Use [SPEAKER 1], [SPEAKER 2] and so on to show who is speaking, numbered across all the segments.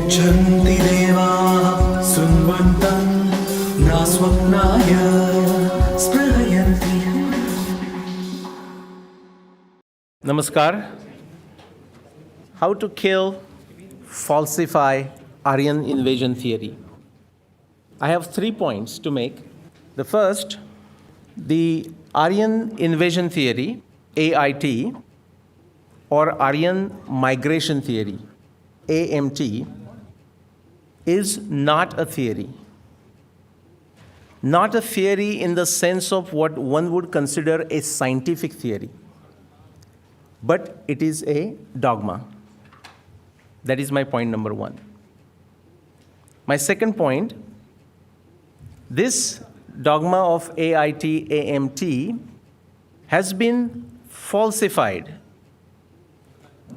[SPEAKER 1] गच्छन्ति देवाः शृण्वन्तं न स्वप्नाय स्पृहयन्ति.
[SPEAKER 2] Namaskar. How to kill, falsify Aryan invasion theory. I have 3 points to make. The first, the Aryan invasion theory, AIT, or Aryan migration theory, AMT, is not a theory. Not a theory in the sense of what one would consider a scientific theory, but it is a dogma. That is my point number 1. My second point, this dogma of AIT, AMT has been falsified,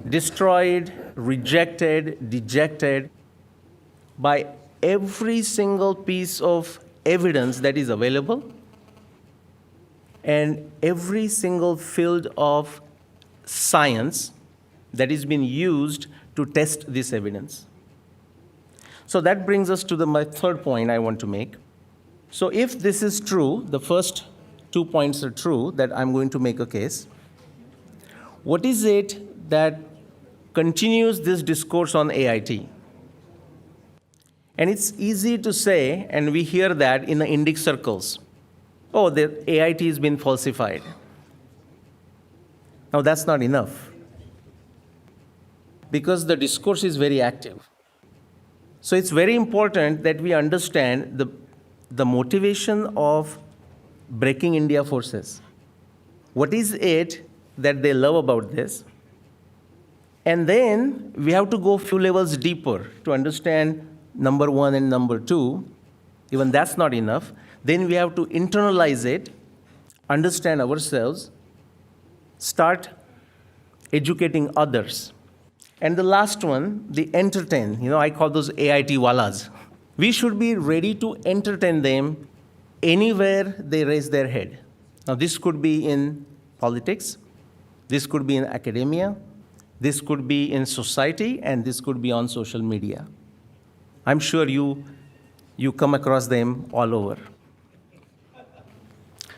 [SPEAKER 2] destroyed, rejected, dejected by every single piece of evidence that is available and every single field of science that is being used to test this evidence. So that brings us to my third point I want to make. So if this is true, the first 2 points are true, that I'm going to make a case. What is it that continues this discourse on AIT? And it's easy to say, and we hear that in the Indic circles, oh, the AIT has been falsified. Now, that's not enough, because the discourse is very active. So it's very important that we understand the motivation of Breaking India forces. What is it that they love about this? And then we have to go a few levels deeper to understand number 1 and number 2. Even that's not enough. Then we have to internalize it, understand ourselves, start educating others. And the last one, the entertain. I call those AIT walas. We should be ready to entertain them anywhere they raise their head. Now, this could be in politics, this could be in academia, this could be in society, and this could be on social media. I'm sure you come across them all over.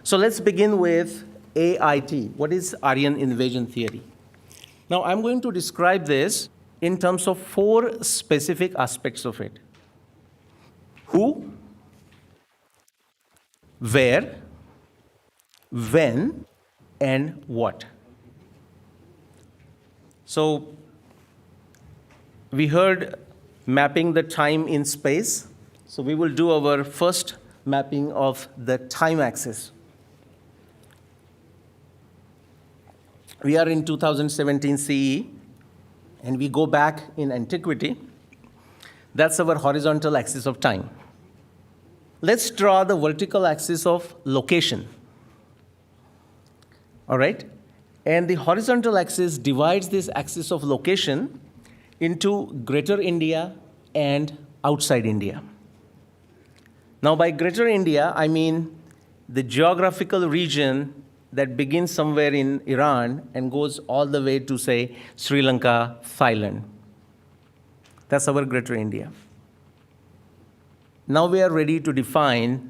[SPEAKER 2] So let's begin with AIT. What is Aryan invasion theory? Now, I'm going to describe this in terms of 4 specific aspects of it. Who, where, when, and what. So, we heard mapping the time in space. So we will do our first mapping of the time axis. We are in 2017 CE, and we go back in antiquity. That's our horizontal axis of time. Let's draw the vertical axis of location. All right? And the horizontal axis divides this axis of location into Greater India and outside India. Now, by Greater India, I mean the geographical region that begins somewhere in Iran and goes all the way to, say, Sri Lanka, Thailand. That's our Greater India. Now we are ready to define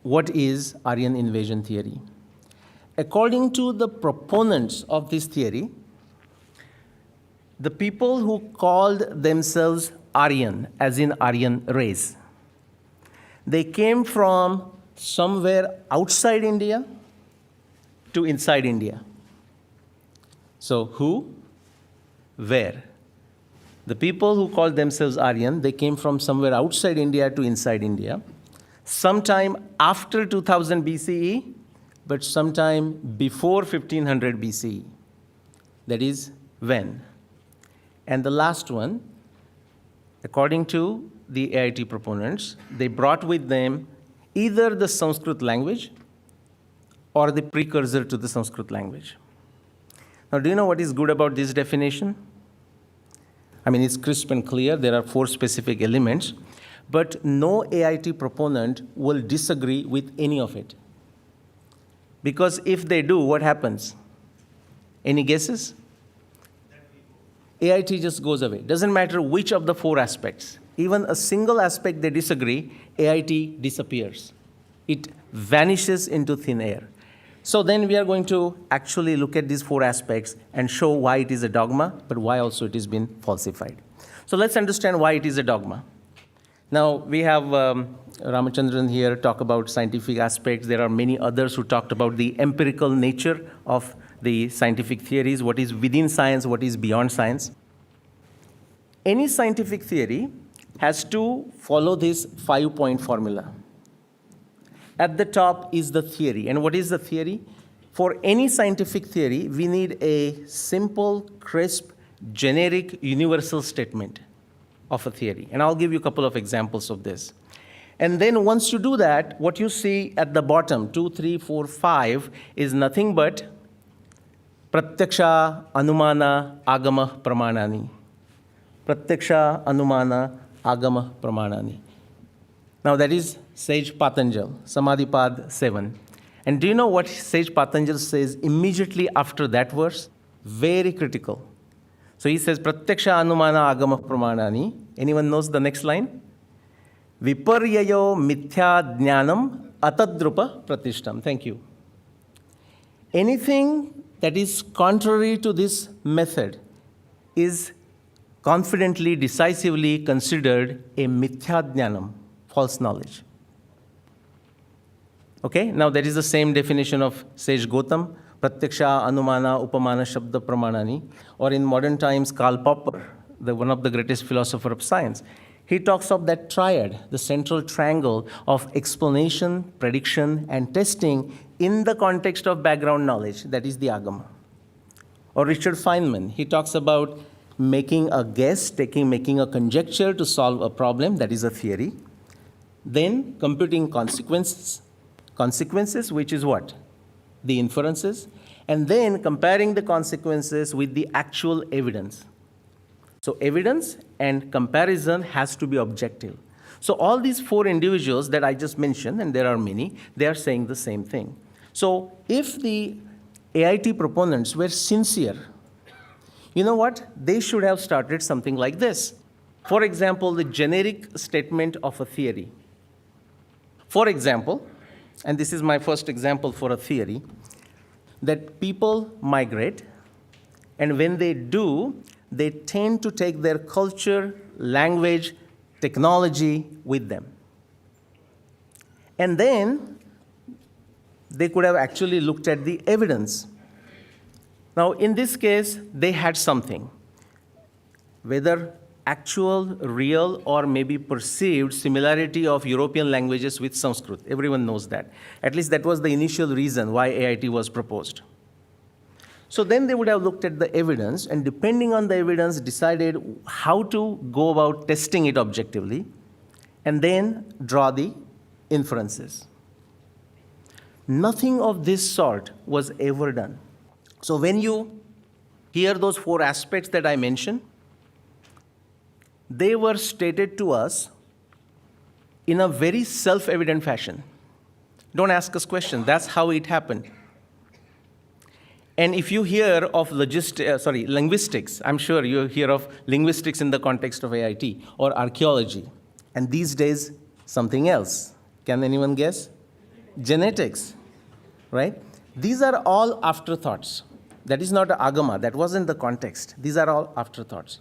[SPEAKER 2] what is Aryan invasion theory. According to the proponents of this theory, the people who called themselves Aryan, as in Aryan race, they came from somewhere outside India to inside India. So who, where? The people who called themselves Aryan, they came from somewhere outside India to inside India, sometime after 2000 BCE, but sometime before 1500 BCE. That is when. And the last one, according to the AIT proponents, they brought with them either the Sanskrit language or the precursor to the Sanskrit language. Now, do you know what is good about this definition? I mean, it's crisp and clear. There are 4 specific elements, but no AIT proponent will disagree with any of it. Because if they do, what happens? Any guesses? AIT just goes away. Doesn't matter which of the four aspects. Even a single aspect they disagree, AIT disappears. It vanishes into thin air. So then we are going to actually look at these four aspects and show why it is a dogma, but why also it has been falsified. So let's understand why it is a dogma. Now, we have Ramachandran here talk about scientific aspects. There are many others who talked about the empirical nature of the scientific theories, what is within science, what is beyond science. Any scientific theory has to follow this 5-point formula. At the top is the theory. And what is the theory? For any scientific theory, we need a simple, crisp, generic, universal statement of a theory. And I'll give you a couple of examples of this. And then once you do that, what you see at the bottom, 2, 3, 4, 5, is nothing but Pratyaksha, Anumana, Agama, Pramanani. Pratyaksha, Anumana, Agama, Pramanani. Now that is Sage Patanjal, Samadhipad 7. And do you know what Sage Patanjal says immediately after that verse? Very critical. So he says, Pratyaksha Anumana Agama Pramanani. Anyone knows the next line? Viparyayo mithya jnanam atadrupa pratishtam. Thank you. Anything that is contrary to this method is confidently, decisively considered a mithya jnanam, false knowledge. Okay, now that is the same definition of Sage Gautam, Pratyaksha, Anumana, Upamana, Shabda, Pramanani, or in modern times, Karl Popper, one of the greatest philosophers of science. He talks of that triad, the central triangle of explanation, prediction, and testing in the context of background knowledge, that is the Agama. Or Richard Feynman, he talks about making a guess, making a conjecture to solve a problem, that is a theory. Then computing consequences, which is what? The inferences. And then comparing the consequences with the actual evidence. So evidence and comparison has to be objective. So all these four individuals that I just mentioned, and there are many, they are saying the same thing. So if the AIT proponents were sincere, you know what? They should have started something like this. For example, the generic statement of a theory. For example, and this is my first example for a theory, that people migrate, and when they do, they tend to take their culture, language, technology with them. And then they could have actually looked at the evidence. Now, in this case, they had something, whether actual, real, or maybe perceived similarity of European languages with Sanskrit. Everyone knows that. At least that was the initial reason why AIT was proposed. So then they would have looked at the evidence, and depending on the evidence, decided how to go about testing it objectively, and then draw the inferences. Nothing of this sort was ever done. So when you hear those four aspects that I mentioned, they were stated to us in a very self-evident fashion. Don't ask us questions. That's how it happened. And if you hear of linguistics, I'm sure you hear of linguistics in the context of AIT, or archaeology. And these days, something else. Can anyone guess? Genetics, right? These are all afterthoughts. That is not agama. That wasn't the context. These are all afterthoughts.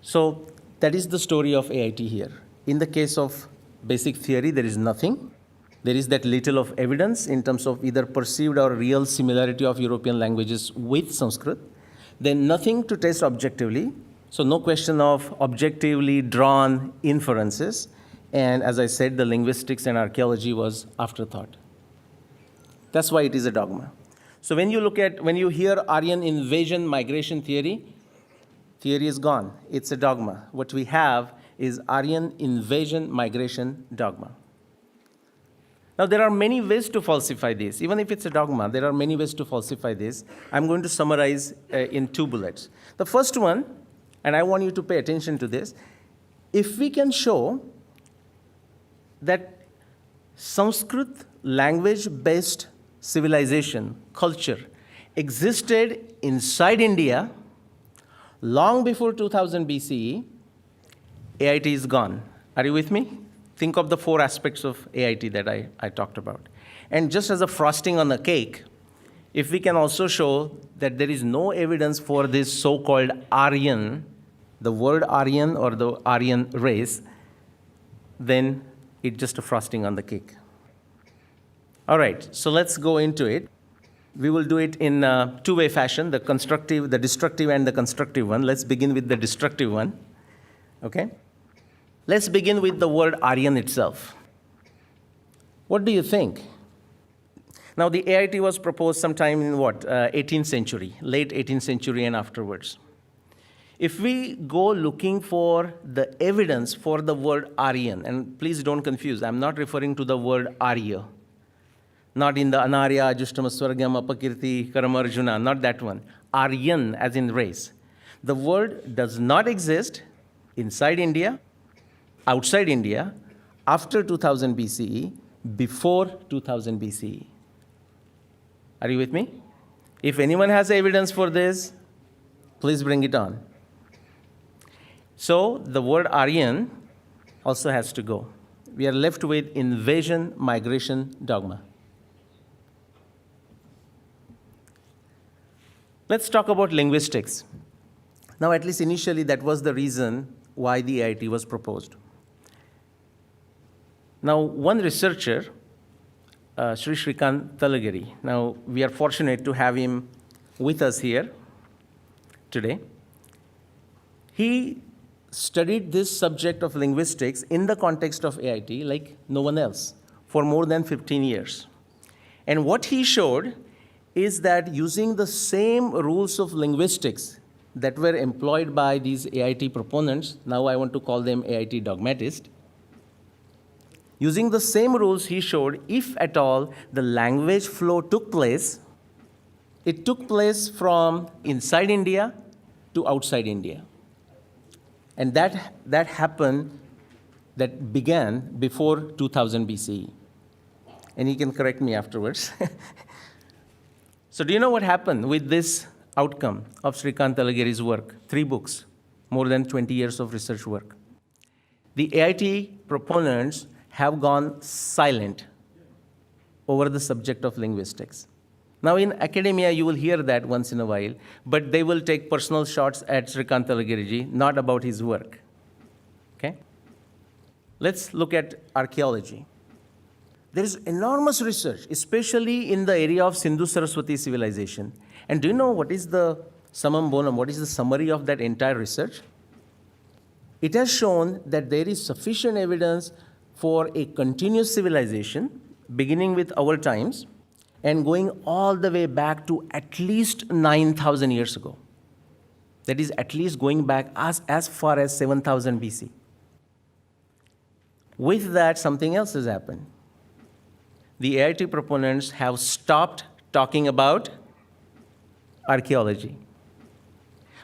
[SPEAKER 2] So that is the story of AIT here. In the case of basic theory, there is nothing. There is that little of evidence in terms of either perceived or real similarity of European languages with Sanskrit. Then nothing to test objectively. So no question of objectively drawn inferences. And as I said, the linguistics and archaeology was afterthought. That's why it is a dogma. So when you hear Aryan invasion migration theory is gone. It's a dogma. What we have is Aryan invasion migration dogma. Now, there are many ways to falsify this. Even if it's a dogma, there are many ways to falsify this. I'm going to summarize in 2 bullets. The first one, and I want you to pay attention to this, if we can show that Sanskrit language-based civilization, culture, existed inside India long before 2000 BCE, AIT is gone. Are you with me? Think of the 4 aspects of AIT that I talked about. And just as a frosting on the cake, if we can also show that there is no evidence for this so-called Aryan, the word Aryan or the Aryan race, then it's just a frosting on the cake. All right, so let's go into it. We will do it in a two-way fashion, the constructive, the destructive, and the constructive one. Let's begin with the destructive one, okay? Let's begin with the word Aryan itself. What do you think? Now, the AIT was proposed sometime in what, 18th century, late 18th century and afterwards. If we go looking for the evidence for the word Aryan, and please don't confuse, I'm not referring to the word Arya, not in the Anarya, Ajushtama Swargam, Apakirti, Karamarjuna, not that one. Aryan, as in race. The word does not exist inside India, outside India, after 2000 BCE, before 2000 BCE. Are you with me? If anyone has evidence for this, please bring it on. So the word Aryan also has to go. We are left with invasion migration dogma. Let's talk about linguistics. Now, at least initially, that was the reason why the AIT was proposed. Now, one researcher, Sri Shrikant Talagiri, now we are fortunate to have him with us here today. He studied this subject of linguistics in the context of AIT like no one else for more than 15 years. And what he showed is that using the same rules of linguistics that were employed by these AIT proponents, now I want to call them AIT dogmatists, using the same rules he showed, if at all the language flow took place, it took place from inside India to outside India. And that happened, that began before 2000 BCE. And he can correct me afterwards. So do you know what happened with this outcome of Shrikant Talagiri's work? 3 books, more than 20 years of research work. The AIT proponents have gone silent over the subject of linguistics. Now, in academia, you will hear that once in a while, but they will take personal shots at Shrikant Talagiriji, not about his work. Okay? Let's look at archaeology. There is enormous research, especially in the area of Sindhu-Saraswati civilization. And do you know what is the summum bonum, what is the summary of that entire research? It has shown that there is sufficient evidence for a continuous civilization, beginning with our times, and going all the way back to at least 9,000 years ago. That is at least going back as far as 7,000 BC. With that, something else has happened. The AIT proponents have stopped talking about archaeology.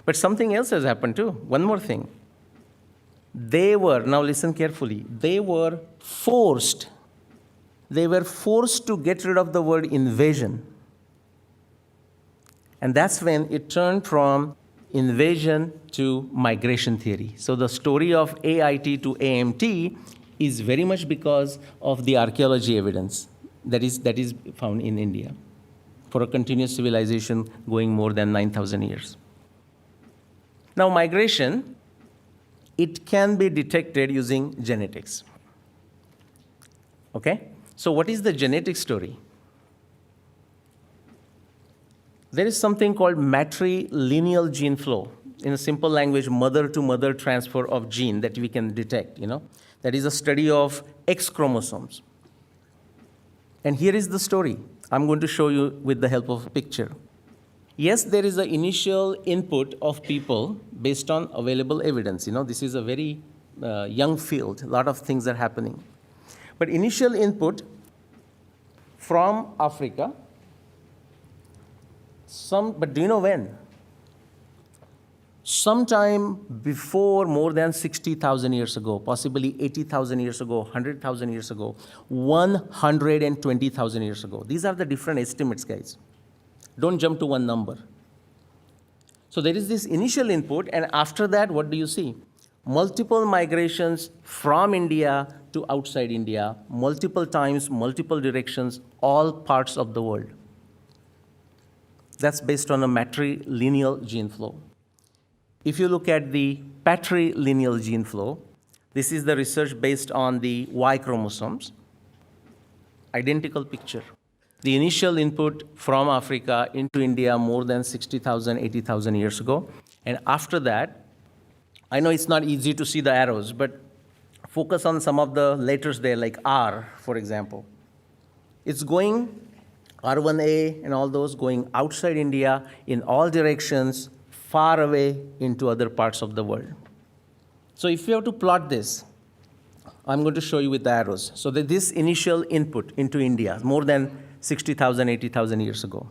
[SPEAKER 2] But something else has happened too. One more thing. Now listen carefully, they were forced to get rid of the word invasion. And that's when it turned from invasion to migration theory. So the story of AIT to AMT is very much because of the archaeology evidence that is found in India for a continuous civilization going more than 9,000 years. Now, migration, it can be detected using genetics. Okay? So what is the genetic story? There is something called matrilineal gene flow. In a simple language, mother-to-mother transfer of gene that we can detect, That is a study of X chromosomes. And here is the story. I'm going to show you with the help of a picture. Yes, there is an initial input of people based on available evidence. This is a very young field. A lot of things are happening. But initial input from Africa, but do you know when? Sometime before more than 60,000 years ago, possibly 80,000 years ago, 100,000 years ago, 120,000 years ago. These are the different estimates, guys. Don't jump to one number. So there is this initial input, and after that, what do you see? Multiple migrations from India to outside India, multiple times, multiple directions, all parts of the world. That's based on a matrilineal gene flow. If you look at the patrilineal gene flow, this is the research based on the Y chromosomes. Identical picture. The initial input from Africa into India more than 60,000, 80,000 years ago. And after that, I know it's not easy to see the arrows, but focus on some of the letters there, like R, for example. It's going, R1A and all those, going outside India in all directions, far away into other parts of the world. So if you have to plot this, I'm going to show you with the arrows. So that this initial input into India, more than 60,000, 80,000 years ago.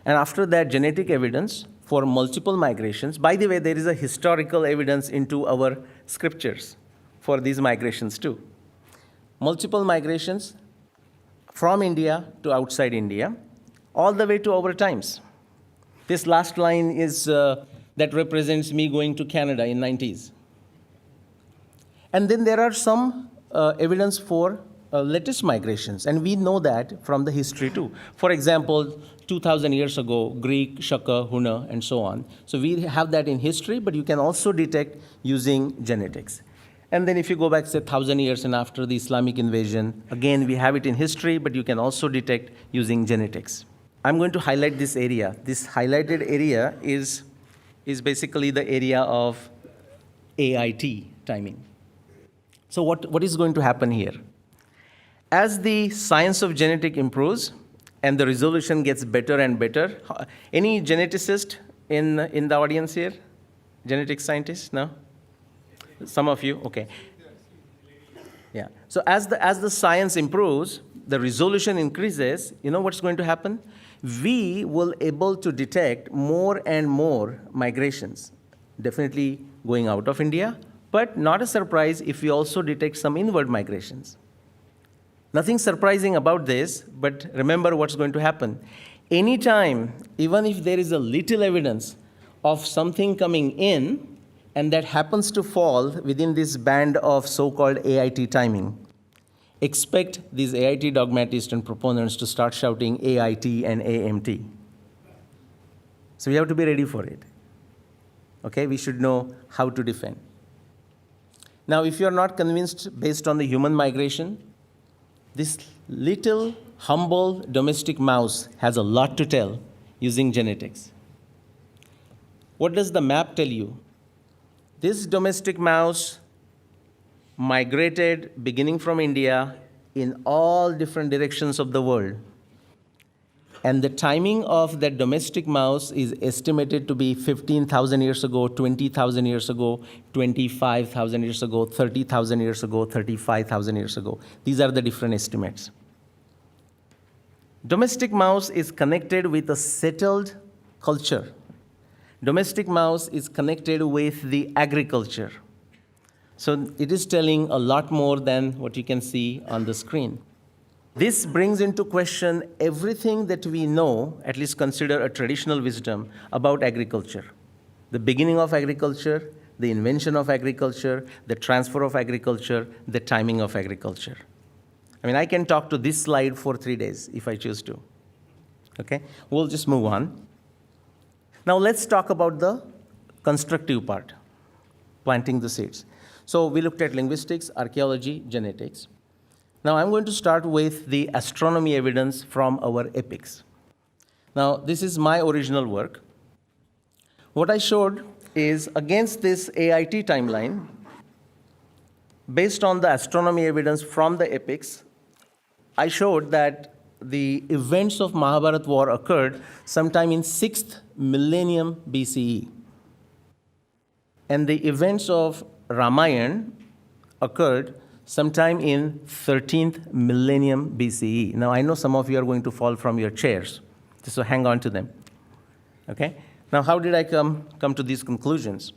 [SPEAKER 2] And after that, genetic evidence for multiple migrations. By the way, there is a historical evidence into our scriptures for these migrations too. Multiple migrations from India to outside India, all the way to our times. This last line is that represents me going to Canada in 90s. And then there are some evidence for latest migrations, and we know that from the history too. For example, 2,000 years ago, Greek, Shaka, Hunna, and so on. So we have that in history, but you can also detect using genetics. And then if you go back, say, 1,000 years and after the Islamic invasion, again, we have it in history, but you can also detect using genetics. I'm going to highlight this area. This highlighted area is basically the area of AIT timing. So what is going to happen here? As the science of genetic improves and the resolution gets better and better, any geneticist in the audience here? Genetic scientists? No? Some of you? Okay. Yeah. So as the science improves, the resolution increases, you know what's going to happen? We will able to detect more and more migrations, definitely going out of India, but not a surprise if we also detect some inward migrations. Nothing surprising about this, but remember what's going to happen. Anytime, even if there is a little evidence of something coming in, and that happens to fall within this band of so-called AIT timing, expect these AIT dogmatists and proponents to start shouting AIT and AMT. So we have to be ready for it. Okay, we should know how to defend. Now, if you're not convinced based on the human migration, this little, humble domestic mouse has a lot to tell using genetics. What does the map tell you? This domestic mouse migrated beginning from India in all different directions of the world. And the timing of that domestic mouse is estimated to be 15,000 years ago, 20,000 years ago, 25,000 years ago, 30,000 years ago, 35,000 years ago. These are the different estimates. Domestic mouse is connected with a settled culture. Domestic mouse is connected with the agriculture. So it is telling a lot more than what you can see on the screen. This brings into question everything that we know, at least consider a traditional wisdom, about agriculture. The beginning of agriculture, the invention of agriculture, the transfer of agriculture, the timing of agriculture. I mean, I can talk to this slide for 3 days if I choose to. Okay? We'll just move on. Now let's talk about the constructive part, planting the seeds. So we looked at linguistics, archaeology, genetics. Now I'm going to start with the astronomy evidence from our epics. Now this is my original work. What I showed is against this AIT timeline, based on the astronomy evidence from the epics, I showed that the events of Mahabharata war occurred sometime in 6th millennium BCE. And the events of Ramayana occurred sometime in 13th millennium BCE. Now, I know some of you are going to fall from your chairs, so hang on to them. Okay? Now, how did I come to these conclusions?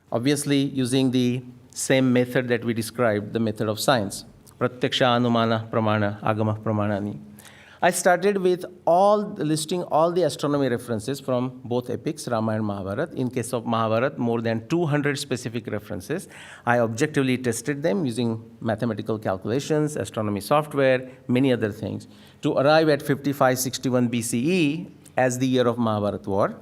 [SPEAKER 2] Obviously, using the same method that we described, the method of science. Pratyaksha, Anumana, Pramana, Agama, Pramanani. I started with listing all the astronomy references from both epics, Ramayana and Mahabharata. In case of Mahabharata, more than 200 specific references. I objectively tested them using mathematical calculations, astronomy software, many other things, to arrive at 5561 BCE as the year of Mahabharata war.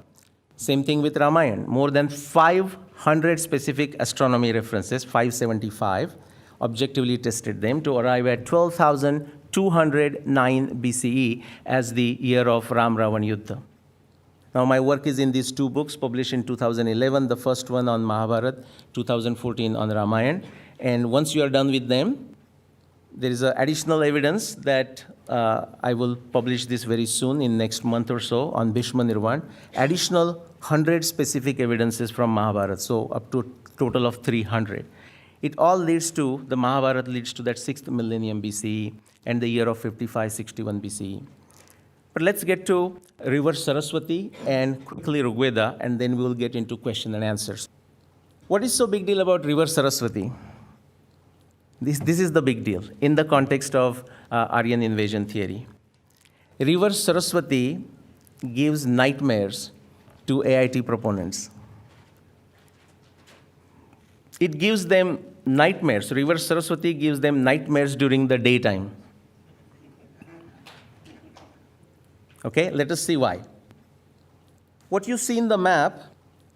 [SPEAKER 2] Same thing with Ramayana, more than 500 specific astronomy references, 575, objectively tested them to arrive at 12,209 BCE as the year of Ram Ravan Yuddha. Now my work is in these two books published in 2011, the first one on Mahabharata, 2014 on Ramayana. And once you are done with them, there is additional evidence that I will publish this very soon in next month or so on Bhishma Nirvan. Additional 100 specific evidences from Mahabharata, so up to total of 300. It all leads to, the Mahabharata leads to that 6th millennium BCE and the year of 5561 BCE. But let's get to river Saraswati and quickly Rigveda, and then we will get into question and answers. What is so big deal about river Saraswati? This is the big deal in the context of Aryan invasion theory. River Saraswati gives nightmares to AIT proponents. It gives them nightmares. River Saraswati gives them nightmares during the daytime. Okay, let us see why. What you see in the map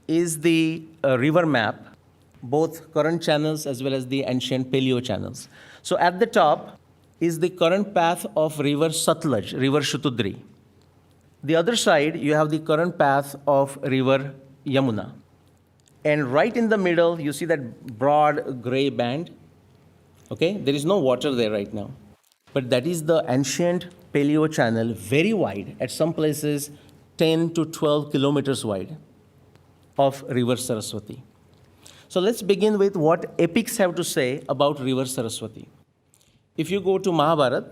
[SPEAKER 2] is the river map, both current channels as well as the ancient paleo channels. So at the top is the current path of river Satluj, river Shatudri. The other side, you have the current path of river Yamuna. And right in the middle, you see that broad gray band. Okay, there is no water there right now. But that is the ancient paleo channel, very wide, at some places 10 to 12 kilometers wide, of river Saraswati. So let's begin with what epics have to say about river Saraswati. If you go to Mahabharata,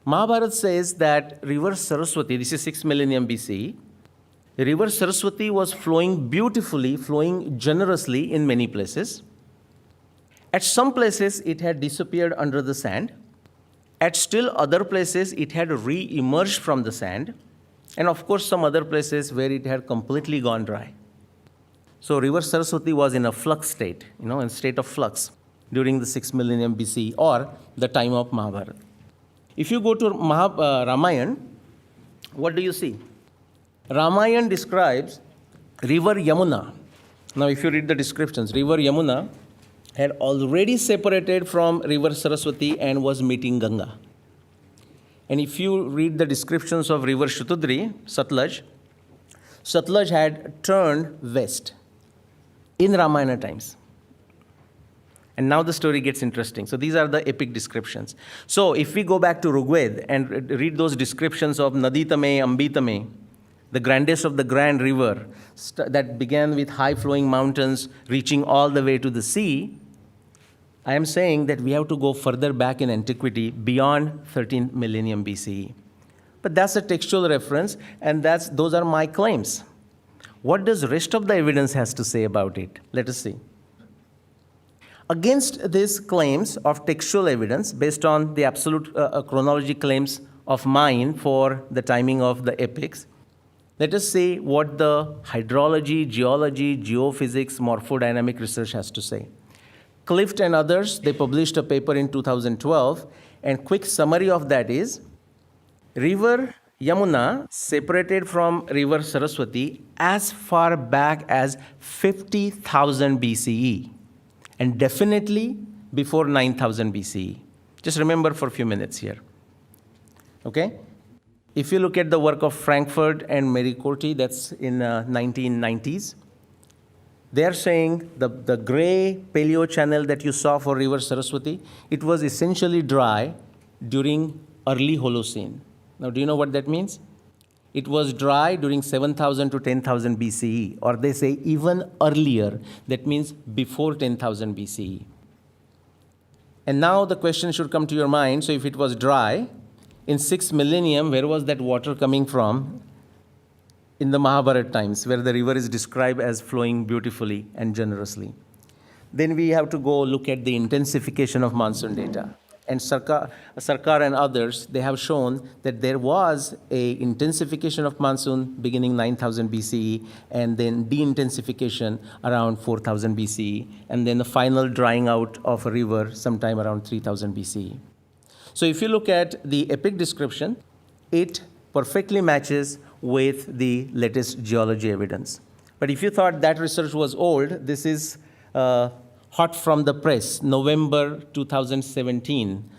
[SPEAKER 2] Mahabharata says that river Saraswati, this is 6th millennium BCE, river Saraswati was flowing beautifully, flowing generously in many places. At some places, it had disappeared under the sand. At still other places, it had re-emerged from the sand. And of course, some other places where it had completely gone dry. So river Saraswati was in a flux state, in state of flux during the 6th millennium BCE or the time of Mahabharata. If you go to Ramayana, what do you see? Ramayana describes river Yamuna. Now, if you read the descriptions, river Yamuna had already separated from river Saraswati and was meeting Ganga. And if you read the descriptions of river Shatudri, Satluj, Satluj had turned west in Ramayana times. And now the story gets interesting. So these are the epic descriptions. So if we go back to Rigveda and read those descriptions of Naditame, Ambitame, the grandest of the grand river that began with high-flowing mountains reaching all the way to the sea, I am saying that we have to go further back in antiquity beyond 13th millennium BCE. But that's a textual reference, and those are my claims. What does the rest of the evidence has to say about it? Let us see. Against these claims of textual evidence, based on the absolute chronology claims of mine for the timing of the epics, let us see what the hydrology, geology, geophysics, morphodynamic research has to say. Clift and others, they published a paper in 2012, and quick summary of that is, river Yamuna separated from river Saraswati as far back as 50,000 BCE, and definitely before 9,000 BCE. Just remember for a few minutes here. Okay? If you look at the work of Frankfurt and Mericorti, that's in 1990s, they are saying the gray paleo channel that you saw for river Saraswati, it was essentially dry during early Holocene. Now, do you know what that means? It was dry during 7,000 to 10,000 BCE, or they say even earlier. That means before 10,000 BCE. And now the question should come to your mind, so if it was dry, in 6th millennium, where was that water coming from? In the Mahabharata times, where the river is described as flowing beautifully and generously. Then we have to go look at the intensification of monsoon data. and Sarkar and others, they have shown that there was a intensification of monsoon beginning 9000 BCE, and then de-intensification around 4000 BCE, and then the final drying out of a river sometime around 3000 BCE. So if you look at the epic description, it perfectly matches with the latest geology evidence. But if you thought that research was old, this is hot from the press, November 2017.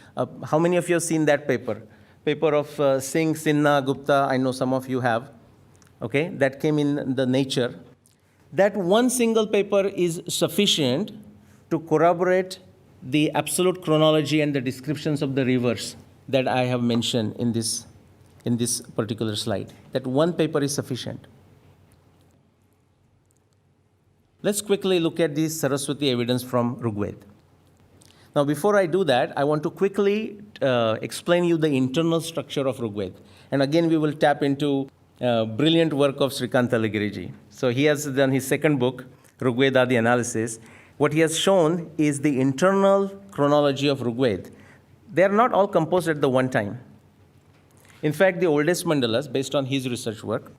[SPEAKER 2] How many of you have seen that paper? Paper of Singh, Sinha, Gupta, I know some of you have. Okay, that came in the Nature. That one single paper is sufficient to corroborate the absolute chronology and the descriptions of the rivers that I have mentioned in this particular slide. That one paper is sufficient. Let's quickly look at the Saraswati evidence from Rigveda. Now, before I do that, I want to quickly explain you the internal structure of Rigveda. And again, we will tap into brilliant work of Srikant Talagiriji. So he has done his second book, Rigveda, the Analysis. What he has shown is the internal chronology of Rigveda. They are not all composed at the one time. In fact, the oldest mandalas, based on his research work,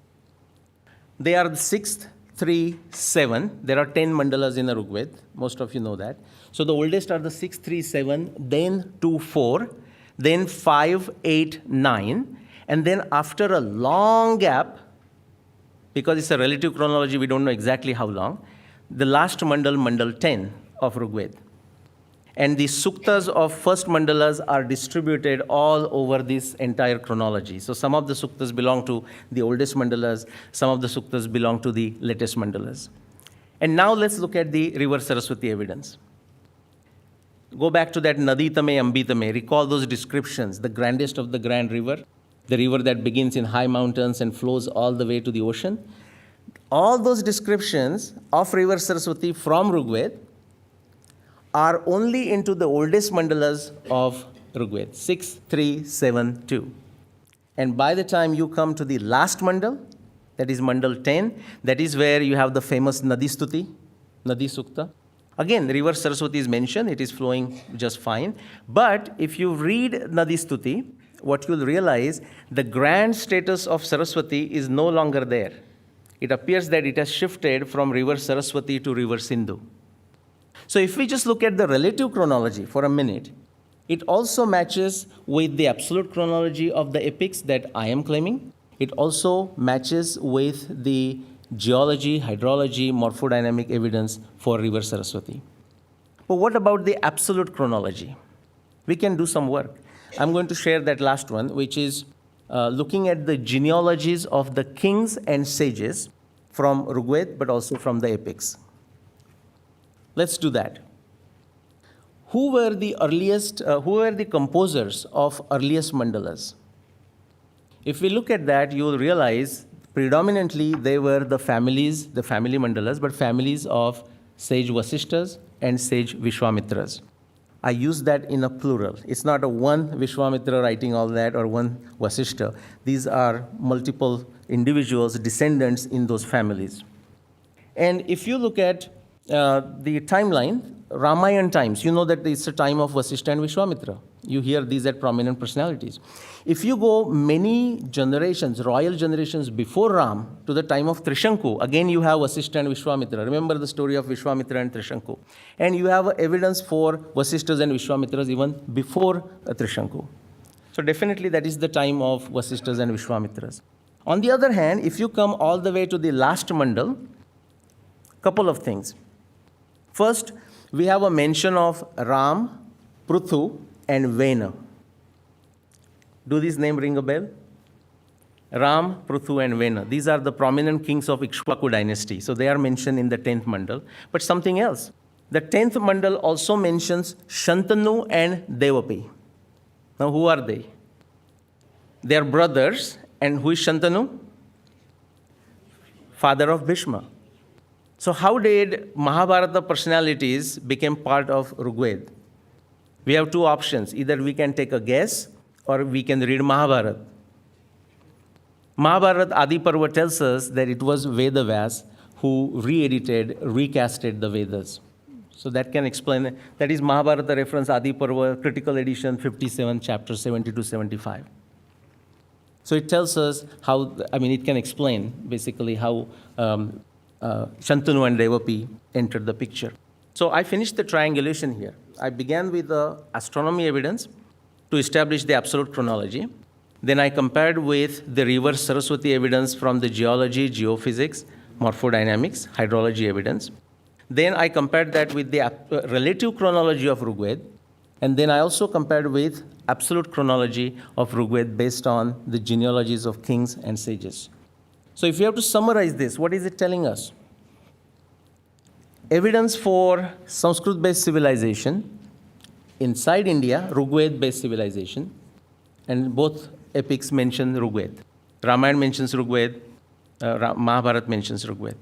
[SPEAKER 2] they are the 6th, 3, 7. There are 10 mandalas in the Rigveda. Most of you know that. So the oldest are the 6, 3, 7, then 2, 4, then 5, 8, 9. And then after a long gap, because it's a relative chronology, we don't know exactly how long, the last mandal, mandal 10 of Rigveda. And the suktas of first mandalas are distributed all over this entire chronology. So some of the suktas belong to the oldest mandalas, some of the suktas belong to the latest mandalas. And now let's look at the river Saraswati evidence. Go back to that Nadi Tame, Ambi Tame. Recall those descriptions, the grandest of the grand river, the river that begins in high mountains and flows all the way to the ocean. All those descriptions of river Saraswati from Rigveda are only into the oldest mandalas of Rigveda, 6, 3, 7, 2. And by the time you come to the last mandal, that is mandal 10, that is where you have the famous Nadi Stuti, Nadi Sukta. Again, the river Saraswati is mentioned, it is flowing just fine. But if you read Nadi Stuti, what you'll realize, the grand status of Saraswati is no longer there. It appears that it has shifted from river Saraswati to river Sindhu. So if we just look at the relative chronology for a minute, it also matches with the absolute chronology of the epics that I am claiming. It also matches with the geology, hydrology, morphodynamic evidence for river Saraswati. But what about the absolute chronology? We can do some work. I'm going to share that last one, which is looking at the genealogies of the kings and sages from Rigveda, but also from the epics. Let's do that. Who were the composers of earliest mandalas? If we look at that, you will realize predominantly they were the family mandalas, but families of sage Vasishtas and sage Vishwamitras. I use that in a plural. It's not a one Vishwamitra writing all that or one Vasishta. These are multiple individuals, descendants in those families. And if you look at the timeline, Ramayana times, you know that it's a time of Vasishta and Vishwamitra. You hear these as prominent personalities. If you go many generations, royal generations before Ram to the time of Trishanku, again you have Vasishta and Vishwamitra. Remember the story of Vishwamitra and Trishanku. And you have evidence for Vasishtas and Vishwamitras even before Trishanku. So definitely that is the time of Vasishtas and Vishwamitras. On the other hand, if you come all the way to the last mandal, couple of things. First, we have a mention of Ram, Pruthu, and Vena. Do these names ring a bell? Ram, Pruthu, and Vena. These are the prominent kings of Ikshvaku dynasty. So they are mentioned in the 10th mandal. But something else. The 10th mandal also mentions Shantanu and Devapi. Now who are they? They are brothers. And who is Shantanu? Father of Bhishma. So how did Mahabharata personalities become part of Rigveda? We have two options. Either we can take a guess or we can read Mahabharata. Mahabharata Adi Parva tells us that it was Vedavyas who re-edited, recasted the Vedas. So that can explain, that is Mahabharata reference, Adi Parva, critical edition, 57, chapter 70 to 75. So it tells us how, it can explain basically how Shantanu and Revapi entered the picture. So I finished the triangulation here. I began with the astronomy evidence to establish the absolute chronology. Then I compared with the reverse Saraswati evidence from the geology, geophysics, morphodynamics, hydrology evidence. Then I compared that with the relative chronology of Rigveda. And then I also compared with absolute chronology of Rigveda based on the genealogies of kings and sages. So if you have to summarize this, what is it telling us? Evidence for Sanskrit-based civilization inside India, Rigveda-based civilization, and both epics mention Rigveda. Ramayana mentions Rigveda, Mahabharata mentions Rigveda.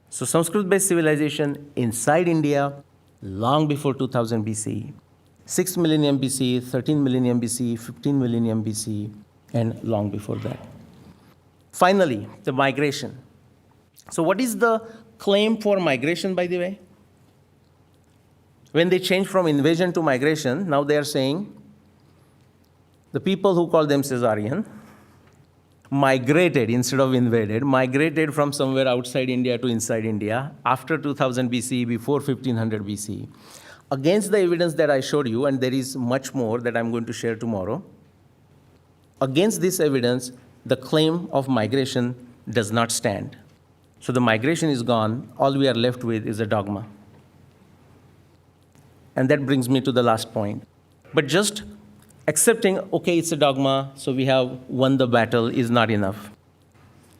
[SPEAKER 2] So Sanskrit-based civilization inside India long before 2000 BC, 6 millennium BC, 13 millennium BC, 15 millennium BC, and long before that. Finally, the migration. So what is the claim for migration, by the way? When they change from invasion to migration, now they are saying the people who call themselves Aryan migrated instead of invaded, migrated from somewhere outside India to inside India after 2000 BC, before 1500 BC. Against the evidence that I showed you, and there is much more that I'm going to share tomorrow, against this evidence, the claim of migration does not stand. So the migration is gone. All we are left with is a dogma. And that brings me to the last point. But just accepting, okay, it's a dogma, so we have won the battle, is not enough.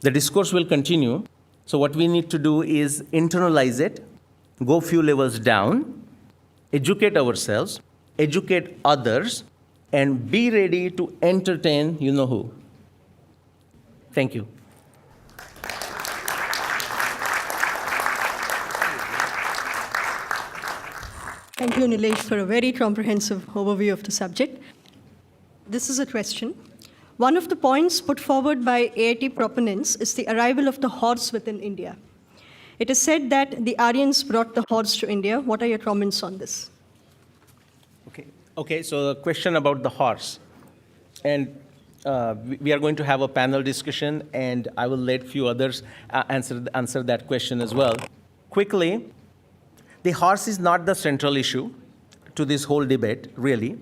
[SPEAKER 2] The discourse will continue. So what we need to do is internalize it, go few levels down, educate ourselves, educate others, and be ready to entertain you know who. Thank you.
[SPEAKER 3] Thank you, Nilesh, for a very comprehensive overview of the subject. This is a question. One of the points put forward by AIT proponents is the arrival of the horse within India. It is said that the Aryans brought the horse to India. What are your comments on this?
[SPEAKER 2] Okay, so the question about the horse. And we are going to have a panel discussion, and I will let few others answer that question as well. Quickly, the horse is not the central issue to this whole debate, really.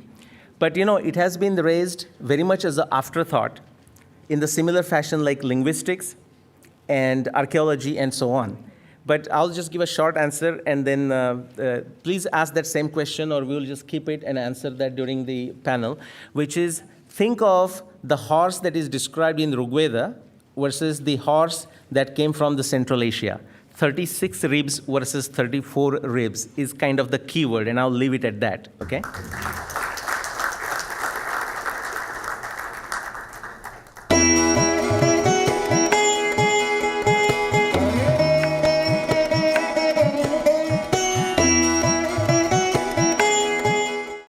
[SPEAKER 2] But it has been raised very much as an afterthought in the similar fashion like linguistics and archaeology and so on. But I'll just give a short answer, and then please ask that same question, or we'll just keep it and answer that during the panel, which is, think of the horse that is described in Rigveda versus the horse that came from the Central Asia. 36 ribs versus 34 ribs is kind of the key word, and I'll leave it at that, okay?